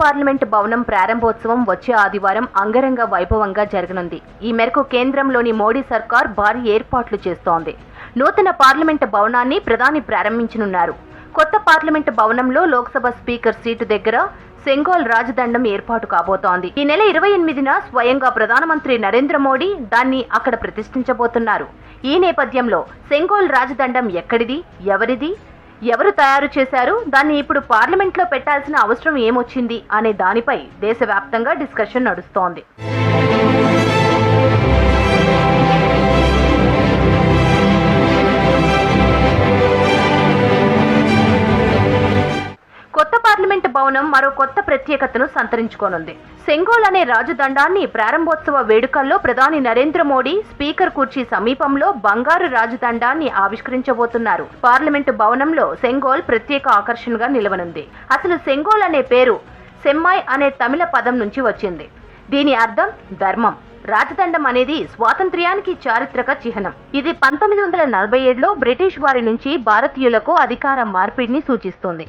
Parliament భవనం ప్రారంభోత్సవం వచ్చే ఆదివారం అంగరంగ వైభవంగా జరగనుంది. ఈ మేరకు కేంద్రంలోని మోడీ సర్కార్ భారీ ఏర్పాట్లు చేస్తోంది. నూతన పార్లమెంటు భవనాన్ని ప్రధాని ప్రారంభించనున్నారు. కొత్త పార్లమెంటు భవనంలో లోక్సభ స్పీకర్ సీటు దగ్గర సెంగోల్ రాజదండం ఏర్పాటు కాబోతోంది. ఈ నెల 28న స్వయంగా ప్రధానమంత్రి నరేంద్ర మోడీ దాన్ని అక్కడ ప్రతిష్ఠించబోతున్నారు. ఈ నేపథ్యంలో సెంగోల్ రాజదండం ఎక్కడిది, ఎవరిది, ఎవరు తయారు చేశారు, దాన్ని ఇప్పుడు పార్లమెంట్లో పెట్టాల్సిన అవసరం ఏమొచ్చింది అనే దానిపై దేశవ్యాప్తంగా డిస్కషన్ నడుస్తోంది. కొత్త పార్లమెంటు భవనం మరో కొత్త ప్రత్యేకతను సంతరించుకోనుంది. సెంగోల్ అనే రాజదండాన్ని ప్రారంభోత్సవ వేడుకల్లో ప్రధాని నరేంద్ర మోడీ స్పీకర్ కుర్చీ సమీపంలో బంగారు రాజదండాన్ని ఆవిష్కరించబోతున్నారు. పార్లమెంటు భవనంలో సెంగోల్ ప్రత్యేక ఆకర్షణగా నిలవనుంది. అసలు సెంగోల్ అనే పేరు సెమ్మాయ్ అనే తమిళ పదం నుంచి వచ్చింది. దీని అర్థం ధర్మం. రాజదండం అనేది స్వాతంత్ర్యానికి చారిత్రక చిహ్నం. ఇది 1947లో బ్రిటిష్ వారి నుంచి భారతీయులకు అధికార మార్పిడిని సూచిస్తుంది.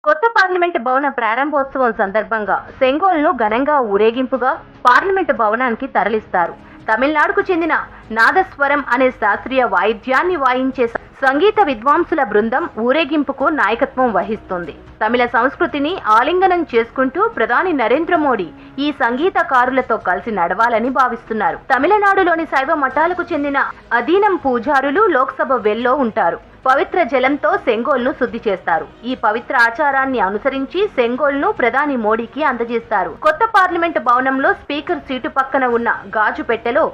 కొత్త పార్లమెంటు భవన ప్రారంభోత్సవం సందర్భంగా సెంగోల్ను ఘనంగా ఊరేగింపుగా పార్లమెంటు భవనానికి తరలిస్తారు. తమిళనాడుకు చెందిన నాదస్వరం అనే శాస్త్రీయ వాయిద్యాన్ని వాయించే సంగీత విద్వాంసుల బృందం ఊరేగింపుకు నాయకత్వం వహిస్తుంది. తమిళ సంస్కృతిని ఆలింగనం చేసుకుంటూ ప్రధాని నరేంద్ర మోడీ ఈ సంగీతకారులతో కలిసి నడవాలని భావిస్తున్నారు. తమిళనాడులోని శైవ మఠాలకు చెందిన అధీనం పూజారులు లోక్సభ వెల్లో ఉంటారు. పవిత్ర జలంతో సెంగోల్ను శుద్ధి చేస్తారు. ఈ పవిత్ర ఆచారాన్ని అనుసరించి సెంగోల్ను ప్రధాని మోడీకి అందజేస్తారు. కొత్త పార్లమెంటు భవనంలో స్పీకర్ సీటు పక్కన ఉన్న గాజు పెట్టెలో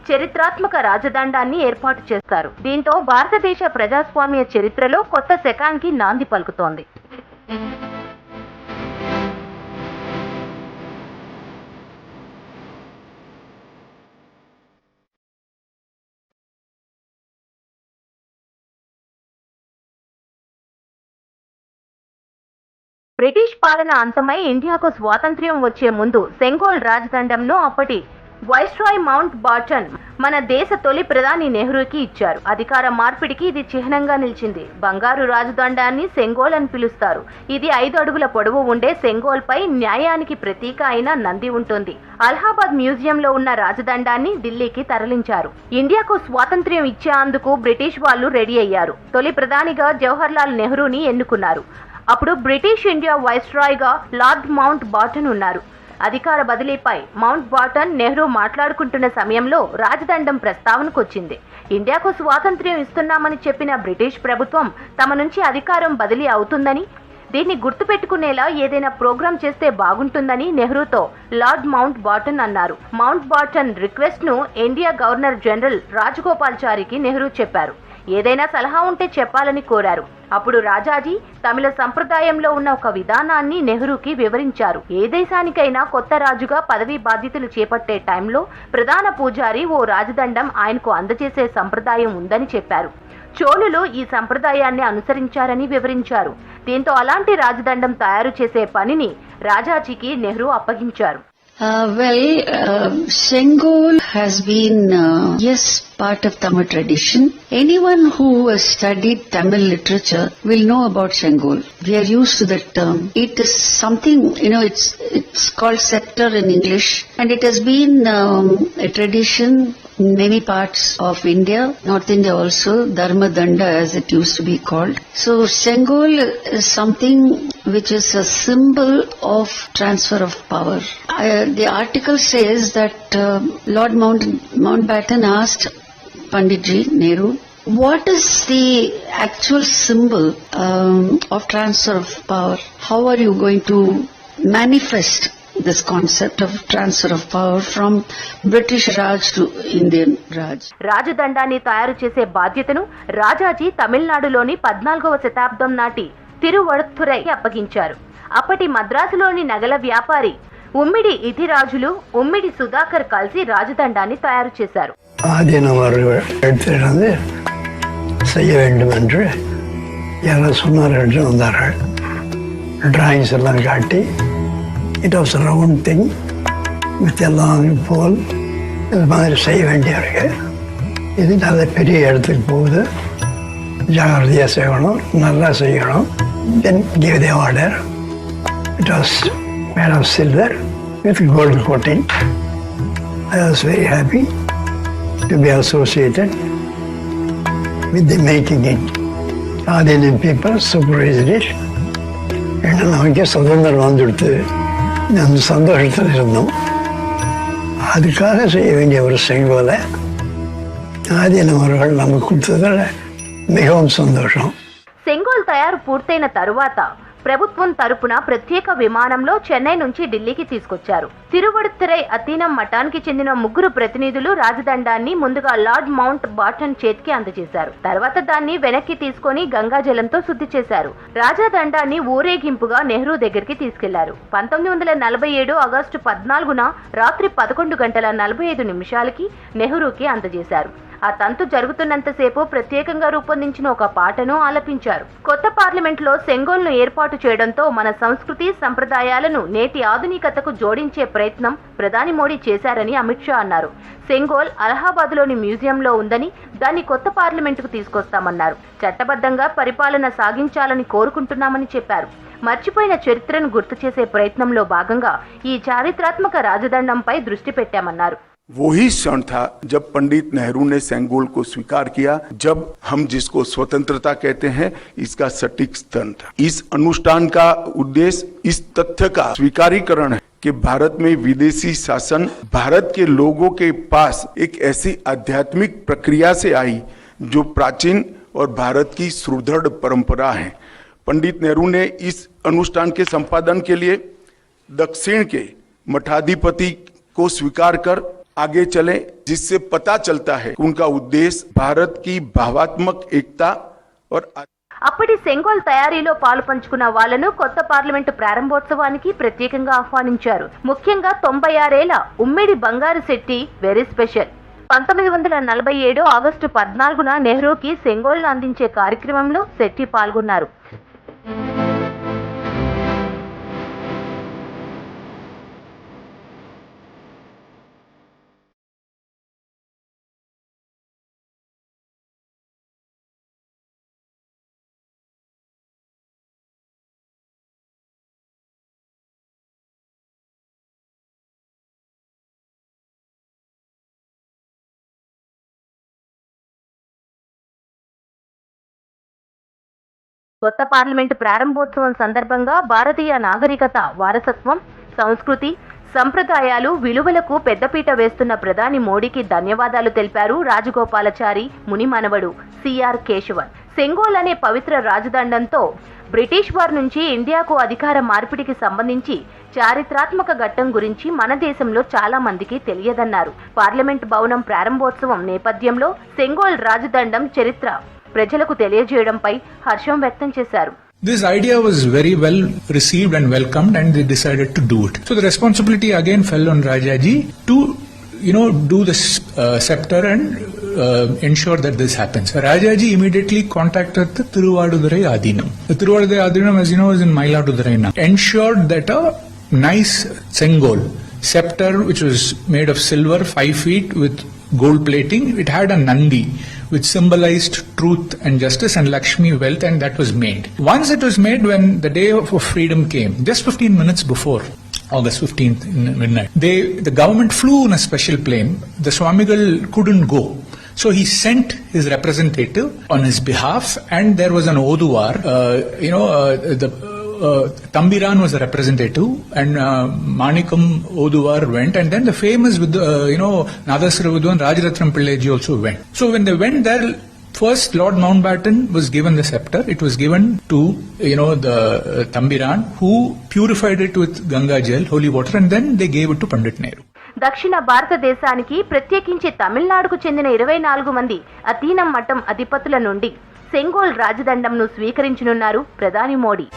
చరిత్రాత్మక రాజదండాన్ని ఏర్పాటు చేస్తారు. దీంతో భారతదేశ ప్రజాస్వామ్య చరిత్రలో కొత్త శకానికి నాంది పలుకుతోంది. బ్రిటిష్ పాలన అంతమై ఇండియాకు స్వాతంత్ర్యం వచ్చే ముందు సెంగోల్ రాజదండంను అప్పటి వైస్రాయ్ మౌంట్ బాటన్ మన దేశ తొలి ప్రధాని నెహ్రూకి ఇచ్చారు. అధికార మార్పిడికి ఇది చిహ్నంగా నిలిచింది. బంగారు రాజదండాన్ని సెంగోల్ అని పిలుస్తారు. ఇది 5 అడుగుల పొడవు ఉండే సెంగోల్ పై న్యాయానికి ప్రతీక అయిన నంది ఉంటుంది. అలహాబాద్ మ్యూజియంలో ఉన్న రాజదండాన్ని ఢిల్లీకి తరలించారు. ఇండియాకు స్వాతంత్ర్యం ఇచ్చేందుకు బ్రిటిష్ వాళ్ళు రెడీ అయ్యారు. తొలి ప్రధానిగా జవహర్లాల్ నెహ్రూని ఎన్నుకున్నారు. అప్పుడు బ్రిటిష్ ఇండియా వైస్రాయ్గా లార్డ్ మౌంట్ బాటన్ ఉన్నారు. అధికార బదిలీపై మౌంట్ బాటన్, నెహ్రూ మాట్లాడుకుంటున్న సమయంలో రాజదండం ప్రస్తావనకు వచ్చింది. ఇండియాకు స్వాతంత్ర్యం ఇస్తున్నామని చెప్పిన బ్రిటిష్ ప్రభుత్వం తమ నుంచి అధికారం బదిలీ అవుతుందని, దీన్ని గుర్తుపెట్టుకునేలా ఏదైనా ప్రోగ్రాం చేస్తే బాగుంటుందని నెహ్రూతో లార్డ్ మౌంట్ బాటన్ అన్నారు. మౌంట్ బాటన్ రిక్వెస్ట్ ను ఇండియా గవర్నర్ జనరల్ రాజగోపాల్చారికి నెహ్రూ చెప్పారు. ఏదైనా సలహా ఉంటే చెప్పాలని కోరారు. అప్పుడు రాజాజీ తమిళ సంప్రదాయంలో ఉన్న ఒక విధానాన్ని నెహ్రూకి వివరించారు. ఏ దేశానికైనా కొత్త రాజుగా పదవీ బాధ్యతలు చేపట్టే టైంలో ప్రధాన పూజారి ఓ రాజదండం ఆయనకు అందజేసే సంప్రదాయం ఉందని చెప్పారు. చోళులు ఈ సంప్రదాయాన్ని అనుసరించారని వివరించారు. దీంతో అలాంటి రాజదండం తయారు చేసే పనిని రాజాజీకి నెహ్రూ అప్పగించారు. Sengol has been, yes, part of Tamil tradition. Anyone who has studied Tamil literature will know about Sengol. We are used to that term. It is something, it's called scepter in English, and it has been a tradition in many parts of India, North India also, Dharma Danda as it used to be called. So Sengol is something which is a symbol of transfer of power. The article says that Lord Mountbatten asked Panditji Nehru, what is the actual symbol of transfer of power? How are you going to manifest this concept of transfer of power from British Raj to Indian Raj? రాజదండాన్ని తయారు చేసే బాధ్యతను రాజాజీ తమిళనాడులోని 14వ శతాబ్దం నాటి తిరువడుత్తురైకి అప్పగించారు. అప్పటి మద్రాసులోని నగల వ్యాపారి ఉమ్మిడి ఇతిరాజులు, ఉమ్మిడి సుధాకర్ కలిసి రాజదండాన్ని తయారు చేశారు. ஆதீனவர் எடுத்துட்டு செய்ய வேண்டும் என்று யாரும் சொன்னார் எடுத்து வந்தார்கள். டிராயிங்ஸ் எல்லாம் காட்டி it was round thing with எல்லாம் போல் இது மாதிரி செய்ய வேண்டியிருக்கு. இது நல்ல பெரிய இடத்துக்கு போகுது, ஜாகிரதையாக செய்யணும், நல்லா செய்யணும். Then give the order. It was made of silver with gold coating. I was very happy to be associated with the making it. Indian people supervised it. ஏன்னா நமக்கே சுதந்திரம் வந்துடுத்து, அந்த சந்தோஷத்தில் இருந்தோம். அதுக்காக செய்ய வேண்டிய ஒரு செங்கோலை ஆதீனம் அவர்கள் நமக்கு கொடுத்ததில் மிகவும் సంతోషం. సెంగోల్ తయారు పూర్తయిన తరువాత ప్రభుత్వం తరపున ప్రత్యేక విమానంలో చెన్నై నుంచి ఢిల్లీకి తీసుకొచ్చారు. తిరువడుతురై అతీనం మఠానికి చెందిన 3 ప్రతినిధులు రాజదండాన్ని ముందుగా లార్డ్ మౌంట్ బాటన్ చేతికి అందజేశారు. తర్వాత దాన్ని వెనక్కి తీసుకొని గంగా జలంతో శుద్ధి చేశారు. రాజదండాన్ని ఊరేగింపుగా నెహ్రూ దగ్గరికి తీసుకెళ్లారు. 1947 ఆగస్టు 14న రాత్రి 11:45 నెహ్రూకి అందజేశారు. ఆ తంతు జరుగుతున్నంతసేపు ప్రత్యేకంగా రూపొందించిన ఒక పాటను ఆలపించారు. కొత్త పార్లమెంట్లో సెంగోల్ను ఏర్పాటు చేయడంతో మన సంస్కృతి సంప్రదాయాలను నేటి ఆధునికతకు జోడించే ప్రయత్నం ప్రధాని మోడీ చేశారని అమిత్ షా అన్నారు. సెంగోల్ అలహాబాద్లోని మ్యూజియంలో ఉందని, దాన్ని కొత్త పార్లమెంటుకు తీసుకొస్తామన్నారు. చట్టబద్ధంగా పరిపాలన సాగించాలని కోరుకుంటున్నామని చెప్పారు. మర్చిపోయిన చరిత్రను గుర్తు చేసే ప్రయత్నంలో భాగంగా ఈ చారిత్రాత్మక రాజదండంపై దృష్టి పెట్టామన్నారు. वही क्षण था जब पंडित नेहरू ने सेंगोल को स्वीकार किया, जब हम जिसको स्वतंत्रता कहते हैं, इसका सटीक स्तन था। इस अनुष्ठान का उद्देश्य इस तथ्य का स्वीकारीकरण है कि भारत में विदेशी शासन भारत के लोगों के पास एक ऐसी आध्यात्मिक प्रक्रिया से आई जो प्राचीन और भारत की सुदृढ़ परंपरा है। पंडित नेहरू ने इस अनुष्ठान के संपादन के लिए दक्षिण के मठाधिपति को स्वीकार कर आगे चले, जिससे पता चलता है कि उनका उद्देश्य भारत की भावात्मक एकता और అప్పటి సెంగోల్ తయారీలో పాలు పంచుకున్న వాళ్లను కొత్త పార్లమెంటు ప్రారంభోత్సవానికి ప్రత్యేకంగా ఆహ్వానించారు. ముఖ్యంగా 96 ఏళ్ల ఉమ్మిడి బంగారు శెట్టి వెరీ స్పెషల్. 1947 ఆగస్టు 14న నెహ్రూకి సెంగోల్ను అందించే కార్యక్రమంలో శెట్టి పాల్గొన్నారు. కొత్త పార్లమెంటు ప్రారంభోత్సవం సందర్భంగా భారతీయ నాగరికత, వారసత్వం, సంస్కృతి, సంప్రదాయాలు, విలువలకు పెద్దపీట వేస్తున్న ప్రధాని మోడీకి ధన్యవాదాలు తెలిపారు రాజగోపాలాచారి ముని మనవడు సిఆర్ కేశవన్. సెంగోల్ అనే పవిత్ర రాజదండంతో బ్రిటిష్ వారి నుంచి ఇండియాకు అధికార మార్పిడికి సంబంధించి చారిత్రాత్మక ఘట్టం గురించి మన దేశంలో చాలా మందికి తెలియదన్నారు. పార్లమెంట్ భవనం ప్రారంభోత్సవం నేపథ్యంలో సెంగోల్ రాజదండం చరిత్ర ప్రజలకు తెలియజేయడంపై హర్షం వ్యక్తం చేశారు. This idea was very well received and welcomed, and they decided to do it. So the responsibility again fell on Rajaji to, do the scepter and ensure that this happens. Rajaji immediately contacted the Tiruvadurai Adinam. The Tiruvadurai Adinam, as you know, is in Mailadurai now. Ensured that a nice Sengol scepter, which was made of silver, 5 feet with gold plating, it had a Nandi, which symbolized truth and justice and Lakshmi wealth, and that was made. Once it was made, when the day of freedom came, just 15 minutes before August 15th in midnight, the government flew in a special plane. The Swamigal couldn't go, so he sent his representative on his behalf, and there was an Oduvar, Tambiran was the representative, and Manikam Oduvar went, and then the famous Nadaswara Vidwan Rajaratnam Pillaiji also went. So when they went there, first Lord Mountbatten was given the scepter. It was given to the Tambiran, who purified it with Ganga Jal, holy water, and then they gave it to Pandit Nehru. దక్షిణ భారతదేశానికి ప్రత్యేకించి తమిళనాడుకు చెందిన 24 మంది అతీనం మఠం అధిపతుల నుండి సెంగోల్ రాజదండంను స్వీకరించనున్నారు ప్రధాని మోడీ.